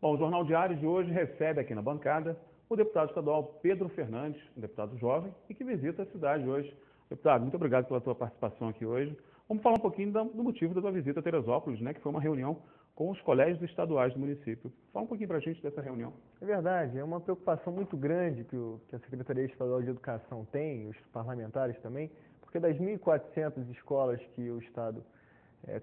Bom, o Jornal Diário de hoje recebe aqui na bancada o deputado estadual Pedro Fernandes, um deputado jovem e que visita a cidade hoje. Deputado, muito obrigado pela tua participação aqui hoje. Vamos falar um pouquinho do motivo da tua visita a Teresópolis, né, que foi uma reunião com os colégios estaduais do município. Fala um pouquinho para a gente dessa reunião. É verdade, é uma preocupação muito grande que a Secretaria Estadual de Educação tem, os parlamentares também, porque das 1.400 escolas que o Estado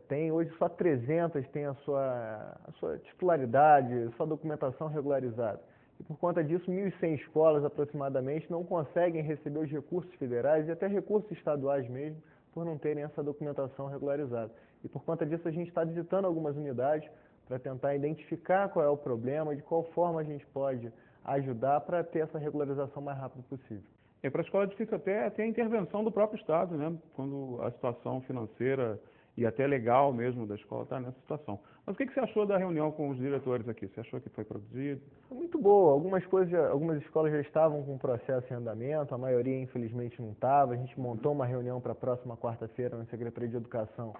tem, hoje só 300 têm a sua titularidade, sua documentação regularizada. E por conta disso, 1.100 escolas aproximadamente não conseguem receber os recursos federais e até recursos estaduais mesmo, por não terem essa documentação regularizada. E por conta disso, a gente está visitando algumas unidades para tentar identificar qual é o problema e de qual forma a gente pode ajudar para ter essa regularização mais rápido possível. E para a escola é difícil até ter a intervenção do próprio Estado, né? Quando a situação financeira e até legal mesmo da escola está nessa situação. Mas o que você achou da reunião com os diretores aqui? Você achou que foi produzido? Foi muito boa. Algumas escolas já estavam com o processo em andamento, a maioria infelizmente não estava. A gente montou uma reunião para a próxima quarta-feira na Secretaria de Educação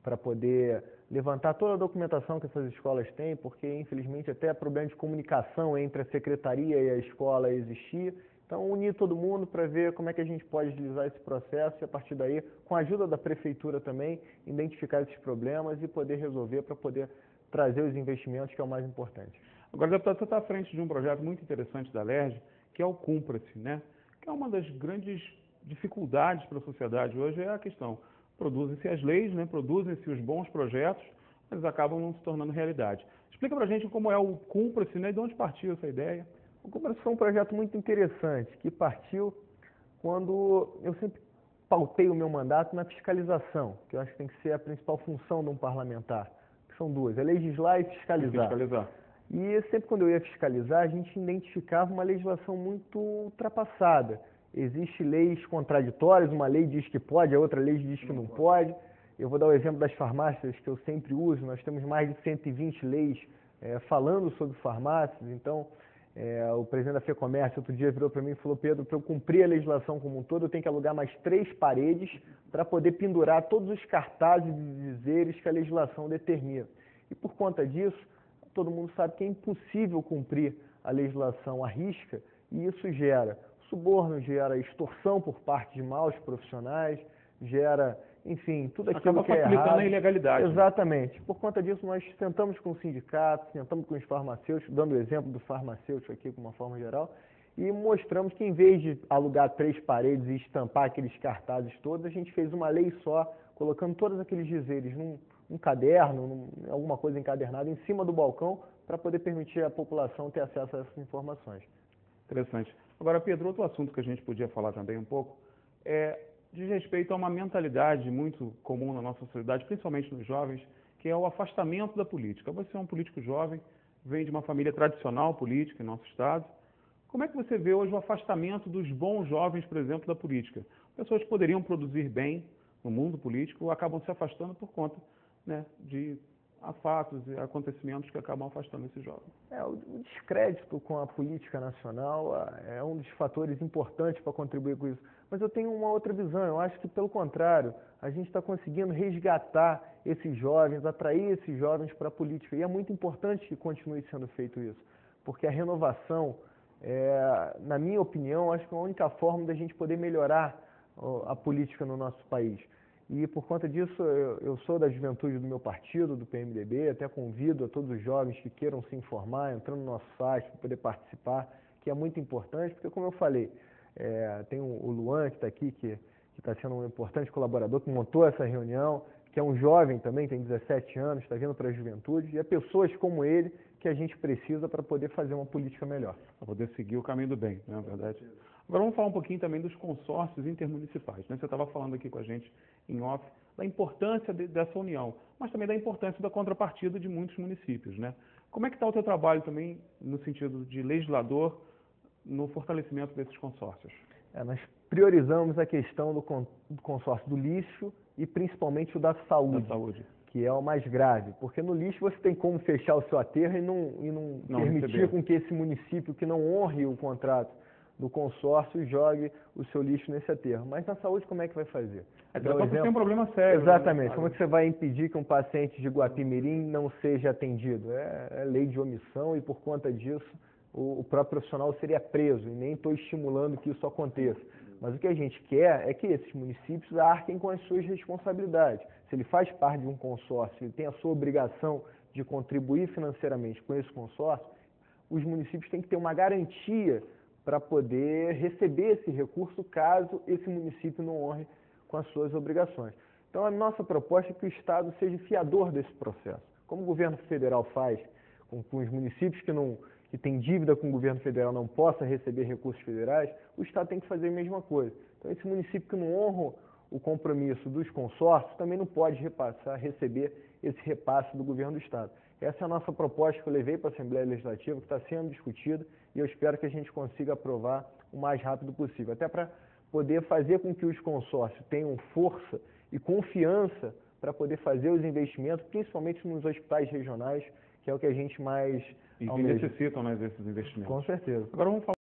para poder levantar toda a documentação que essas escolas têm, porque infelizmente até problema de comunicação entre a secretaria e a escola existia. Então, unir todo mundo para ver como é que a gente pode agilizar esse processo e, a partir daí, com a ajuda da prefeitura também, identificar esses problemas e poder resolver para poder trazer os investimentos, que é o mais importante. Agora, deputado, você está à frente de um projeto muito interessante da LERJ, que é o Cumpra-se, né? Que é uma das grandes dificuldades para a sociedade hoje, é a questão. Produzem-se as leis, né? Produzem-se os bons projetos, mas eles acabam não se tornando realidade. Explica para a gente como é o Cumpra-se, né? De onde partiu essa ideia? O Cumpra-se foi um projeto muito interessante, que partiu quando eu sempre pautei o meu mandato na fiscalização, que eu acho que tem que ser a principal função de um parlamentar, que são duas, é legislar e fiscalizar. E sempre quando eu ia fiscalizar, a gente identificava uma legislação muito ultrapassada. Existem leis contraditórias, uma lei diz que pode, a outra lei diz que não pode. Eu vou dar o exemplo das farmácias, que eu sempre uso. Nós temos mais de 120 leis falando sobre farmácias. Então, o presidente da FEComércio outro dia virou para mim e falou: Pedro, para eu cumprir a legislação como um todo, eu tenho que alugar mais 3 paredes para poder pendurar todos os cartazes e dizeres que a legislação determina. E por conta disso, todo mundo sabe que é impossível cumprir a legislação à risca, e isso gera suborno, gera extorsão por parte de maus profissionais, gera, enfim, tudo aquilo que é errado. Acaba facilitando a ilegalidade. Exatamente. Por conta disso, nós tentamos com os sindicatos, tentamos com os farmacêuticos, dando o exemplo do farmacêutico aqui de uma forma geral, e mostramos que em vez de alugar 3 paredes e estampar aqueles cartazes todos, a gente fez uma lei só, colocando todos aqueles dizeres num caderno, alguma coisa encadernada em cima do balcão, para poder permitir à população ter acesso a essas informações. Interessante. Agora, Pedro, outro assunto que a gente podia falar também um pouco diz respeito a uma mentalidade muito comum na nossa sociedade, principalmente nos jovens, que é o afastamento da política. Você é um político jovem, vem de uma família tradicional política em nosso estado. Como é que você vê hoje o afastamento dos bons jovens, por exemplo, da política? Pessoas que poderiam produzir bem no mundo político acabam se afastando por conta, né, de fatos e acontecimentos que acabam afastando esses jovens. O descrédito com a política nacional é um dos fatores importantes para contribuir com isso. Mas eu tenho uma outra visão. Eu acho que, pelo contrário, a gente está conseguindo resgatar esses jovens, atrair esses jovens para a política. E é muito importante que continue sendo feito isso, porque a renovação, na minha opinião, acho que é a única forma da gente poder melhorar a política no nosso país. E por conta disso, eu sou da juventude do meu partido, do PMDB, até convido a todos os jovens que queiram se informar, entrando no nosso site para poder participar, que é muito importante, porque como eu falei, tem o Luan que está aqui, que está sendo um importante colaborador, que montou essa reunião, que é um jovem também, tem 17 anos, está vindo para a juventude, e é pessoas como ele que a gente precisa para poder fazer uma política melhor. Para poder seguir o caminho do bem, não é verdade? Agora vamos falar um pouquinho também dos consórcios intermunicipais, né? Você estava falando aqui com a gente em off da importância dessa união, mas também da importância da contrapartida de muitos municípios, né? Como é que está o teu trabalho também no sentido de legislador no fortalecimento desses consórcios? Nós priorizamos a questão do consórcio do lixo e principalmente o da saúde, que é o mais grave, porque no lixo você tem como fechar o seu aterro e não permitir com que esse município que não honre o contrato do consórcio jogue o seu lixo nesse aterro. Mas na saúde, como é que vai fazer? Então, tem um problema sério. Exatamente. Né? Como é que você vai impedir que um paciente de Guapimirim não seja atendido? É lei de omissão e, por conta disso, o próprio profissional seria preso. E nem estou estimulando que isso aconteça. Mas o que a gente quer é que esses municípios arquem com as suas responsabilidades. Se ele faz parte de um consórcio, ele tem a sua obrigação de contribuir financeiramente com esse consórcio, os municípios têm que ter uma garantia para poder receber esse recurso caso esse município não honre com as suas obrigações. Então, a nossa proposta é que o Estado seja fiador desse processo. Como o governo federal faz com os municípios que têm dívida com o governo federal não possa receber recursos federais, o Estado tem que fazer a mesma coisa. Então, esse município que não honra o compromisso dos consórcios também não pode receber esse repasse do governo do Estado. Essa é a nossa proposta que eu levei para a Assembleia Legislativa, que está sendo discutida, e eu espero que a gente consiga aprovar o mais rápido possível, até para poder fazer com que os consórcios tenham força e confiança para poder fazer os investimentos, principalmente nos hospitais regionais, que é o que a gente mais necessitam, né, desses investimentos. Com certeza. Agora vamos falar